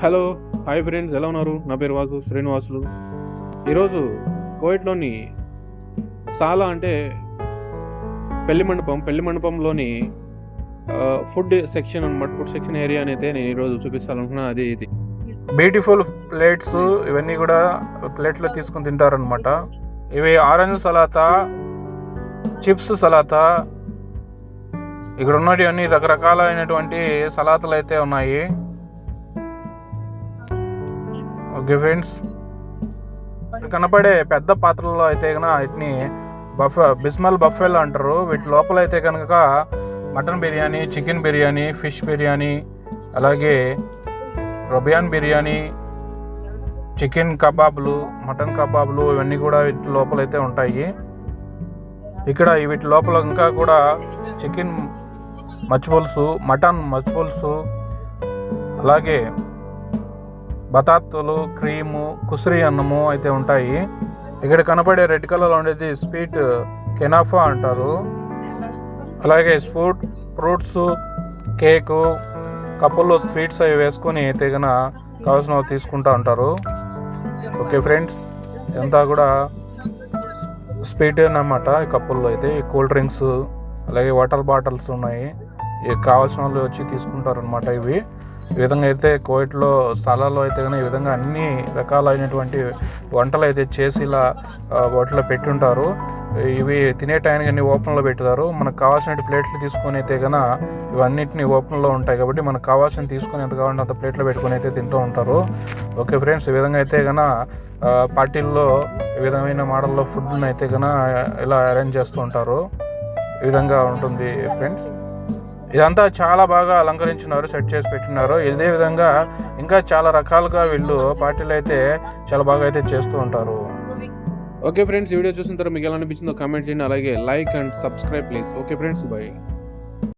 Hello, hi friends, ఎలా ఉన్నారు? నా పేరు వాసు శ్రీనివాసులు. ఈరోజు కోవిట్లోని సాలా అంటే పెళ్లి మండపంలోని ఫుడ్ సెక్షన్ అనమాట. ఫుడ్ సెక్షన్ ఏరియా అయితే నేను ఈరోజు చూపించాలనుకున్నా. ఇది బ్యూటిఫుల్ ప్లేట్స్, ఇవన్నీ కూడా ప్లేట్లో తీసుకుని తింటారనమాట. ఇవి ఆరెంజ్ సలాతా, చిప్స్ సలాతా, ఇక్కడ ఉన్నటువంటి రకరకాలైనటువంటి సలాతలు అయితే ఉన్నాయి. ఓకే ఫ్రెండ్స్, కనపడే పెద్ద పాత్రల్లో అయితే కనుక వీటిని బిస్మల్ బఫెల్ అంటారు. వీటి లోపల అయితే కనుక mutton biryani, chicken biryani, fish biryani, అలాగే రొబియాన్ బిర్యానీ, చికెన్ కబాబ్లు, మటన్ కబాబ్లు, ఇవన్నీ కూడా వీటి లోపల అయితే ఉంటాయి. ఇక్కడ వీటి లోపల ఇంకా కూడా చికెన్ మచ్చిపులుసు, మటన్ మచ్చిపులుసు, అలాగే బతాతులు, క్రీము, కుసరి అన్నము అయితే ఉంటాయి. ఇక్కడ కనపడే రెడ్ కలర్లో ఉండేది స్వీట్ కెనాఫా అంటారు. అలాగే ఫ్రూట్స్, కేకు, కప్పుల్లో స్వీట్స్ అవి వేసుకొని తెగన కావాల్సినవి తీసుకుంటూ ఉంటారు. ఓకే ఫ్రెండ్స్, ఇదంతా కూడా స్వీట్ అన్నమాట. ఈ కప్పుల్లో అయితే కూల్ డ్రింక్స్, అలాగే వాటర్ బాటిల్స్ ఉన్నాయి. కావాల్సిన వాళ్ళు వచ్చి తీసుకుంటారు అనమాట. ఈ విధంగా అయితే కోవిట్లో స్థలాల్లో అయితే కానీ ఈ విధంగా అన్ని రకాలైనటువంటి వంటలు అయితే చేసి ఇలా వాటిలో పెట్టుంటారు. ఇవి తినే టైంకి అన్ని ఓపెన్లో పెట్టుతారు. మనకు కావాల్సిన ప్లేట్లు తీసుకొని అయితే కన్నా ఇవన్నిటిని ఓపెన్లో ఉంటాయి కాబట్టి మనకు కావాల్సిన తీసుకొని ఎంత కావాలంటే అంత ప్లేట్లో పెట్టుకొని అయితే తింటూ ఉంటారు. ఓకే ఫ్రెండ్స్, ఈ విధంగా అయితే కన్నా పార్టీల్లో ఈ విధమైన మోడల్లో ఫుడ్ని అయితే కన్నా ఇలా అరేంజ్ చేస్తూ ఉంటారు. ఈ విధంగా ఉంటుంది ఫ్రెండ్స్. ఇదంతా చాలా బాగా అలంకరించినారు, సెట్ చేసి పెట్టినారు. ఇదే విధంగా ఇంకా చాలా రకాలుగా వీళ్ళు పార్టీలు అయితే చాలా బాగా అయితే చేస్తూ ఉంటారు. ఓకే ఫ్రెండ్స్, ఈ వీడియో చూసిన తర్వాత మీకు ఎలా అనిపించిందో కామెంట్ చేయండి. అలాగే like and subscribe please. Okay friends, by.